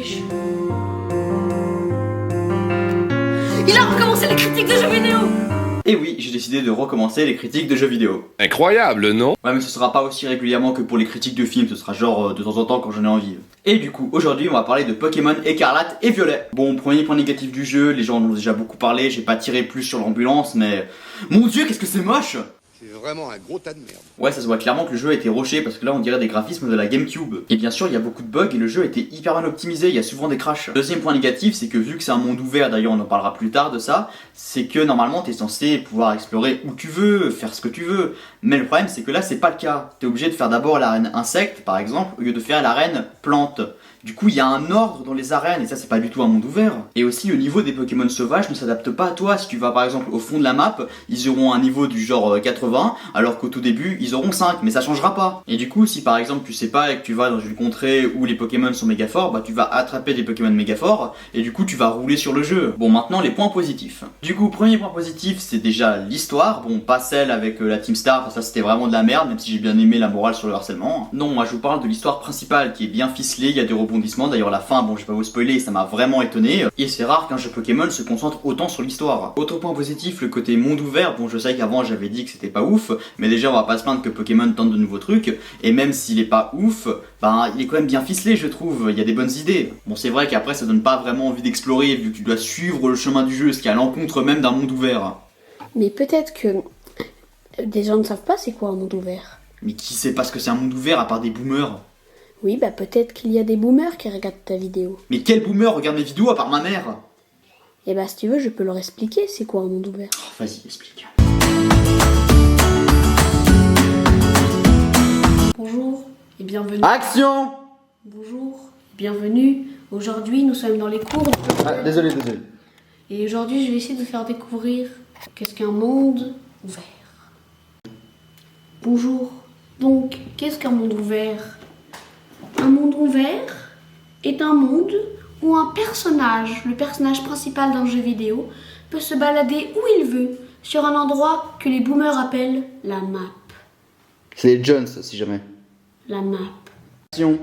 Wesh. Il a recommencé les critiques de jeux vidéo. Et oui, j'ai décidé de recommencer les critiques de jeux vidéo. Incroyable, non? Ouais, mais ce sera pas aussi régulièrement que pour les critiques de films, ce sera genre de temps en temps quand j'en ai envie. Et du coup, aujourd'hui, on va parler de Pokémon Écarlate et Violet. Bon, premier point négatif du jeu, les gens en ont déjà beaucoup parlé, j'ai pas tiré plus sur l'ambulance, mais... Mon dieu, qu'est-ce que c'est moche! C'est vraiment un gros tas de merde. Ouais, ça se voit clairement que le jeu a été rushé parce que là on dirait des graphismes de la GameCube. Et bien sûr, il y a beaucoup de bugs et le jeu a été hyper bien optimisé, il y a souvent des crashs. Deuxième point négatif, c'est que vu que c'est un monde ouvert, d'ailleurs on en parlera plus tard de ça, c'est que normalement t'es censé pouvoir explorer où tu veux, faire ce que tu veux. Mais le problème c'est que là c'est pas le cas. T'es obligé de faire d'abord l'arène insecte par exemple, au lieu de faire l'arène plante. Du coup, il y a un ordre dans les arènes et ça, c'est pas du tout un monde ouvert. Et aussi, le niveau des Pokémon sauvages ne s'adapte pas à toi. Si tu vas par exemple au fond de la map, ils auront un niveau du genre 80, alors qu'au tout début, ils auront 5, mais ça changera pas. Et du coup, si par exemple tu sais pas et que tu vas dans une contrée où les Pokémon sont méga forts, bah tu vas attraper des Pokémon méga forts et du coup, tu vas rouler sur le jeu. Bon, maintenant, les points positifs. Du coup, premier point positif, c'est déjà l'histoire. Bon, pas celle avec la Team Star, ça c'était vraiment de la merde, même si j'ai bien aimé la morale sur le harcèlement. Non, moi je vous parle de l'histoire principale qui est bien ficelée, il y a des rebondissements. D'ailleurs la fin, bon je vais pas vous spoiler, ça m'a vraiment étonné. Et c'est rare qu'un jeu Pokémon se concentre autant sur l'histoire. Autre point positif, le côté monde ouvert. Bon je sais qu'avant j'avais dit que c'était pas ouf, mais déjà on va pas se plaindre que Pokémon tente de nouveaux trucs. Et même s'il est pas ouf, bah il est quand même bien ficelé je trouve, il y a des bonnes idées. Bon c'est vrai qu'après ça donne pas vraiment envie d'explorer vu que tu dois suivre le chemin du jeu, ce qui est à l'encontre même d'un monde ouvert. Mais peut-être que des gens ne savent pas c'est quoi un monde ouvert. Mais qui sait pas ce que c'est un monde ouvert à part des boomers? Oui, bah peut-être qu'il y a des boomers qui regardent ta vidéo. Mais quel boomer regarde mes vidéos à part ma mère? Et bah si tu veux, je peux leur expliquer c'est quoi un monde ouvert. Oh, vas-y, explique. Bonjour et bienvenue. Action! Bonjour et bienvenue. Aujourd'hui, nous sommes dans les cours. Ah, désolé. Et aujourd'hui, je vais essayer de vous faire découvrir qu'est-ce qu'un monde ouvert. Bonjour. Donc, qu'est-ce qu'un monde ouvert? Un monde ouvert est un monde où un personnage, le personnage principal d'un jeu vidéo, peut se balader où il veut, sur un endroit que les boomers appellent la map. C'est les Jones, si jamais. La map. Action.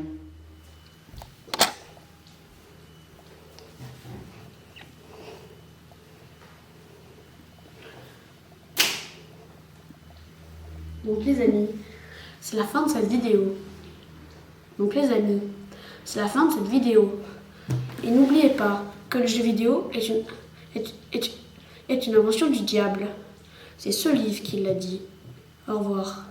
Donc les amis, c'est la fin de cette vidéo. Et n'oubliez pas que le jeu vidéo est une invention du diable. C'est ce livre qui l'a dit. Au revoir.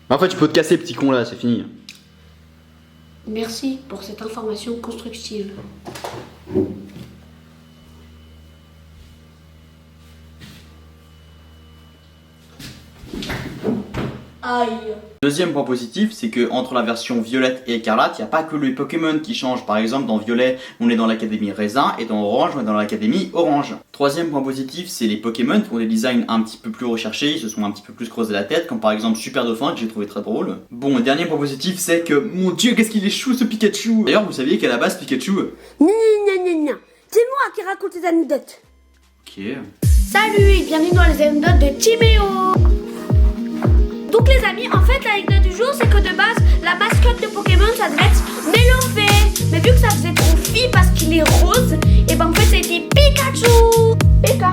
En fait, tu peux te casser, petit con là, c'est fini. Merci pour cette information constructive. Aïe. Deuxième point positif, c'est que entre la version violette et écarlate, il n'y a pas que les Pokémon qui changent. Par exemple, dans Violet, on est dans l'académie Raisin et dans Orange, on est dans l'académie Orange. Troisième point positif, c'est les Pokémon qui ont des designs un petit peu plus recherchés, ils se sont un petit peu plus creusés la tête, comme par exemple Super Dauphin que j'ai trouvé très drôle. Bon, dernier point positif, c'est que mon dieu, qu'est-ce qu'il est chou ce Pikachu! D'ailleurs, vous saviez qu'à la base, Pikachu. Non, c'est moi qui raconte les anecdotes. Ok. Salut et bienvenue dans les anecdotes de Timéo. Donc les amis, en fait l'anecdote du jour c'est que de base la mascotte de Pokémon ça devait être Melofée. Mais vu que ça faisait trop fille parce qu'il est rose, et ben en fait ça a été Pikachu. Pika.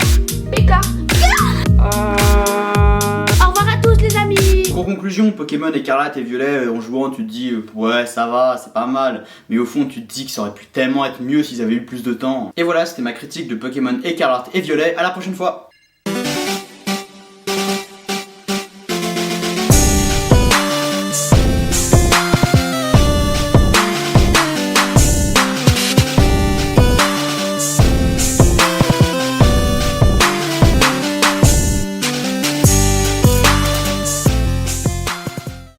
Au revoir à tous les amis. En conclusion, Pokémon écarlate et violet, en jouant tu te dis ouais ça va, c'est pas mal, mais au fond tu te dis que ça aurait pu tellement être mieux s'ils avaient eu plus de temps. Et voilà, c'était ma critique de Pokémon écarlate et violet, à la prochaine fois.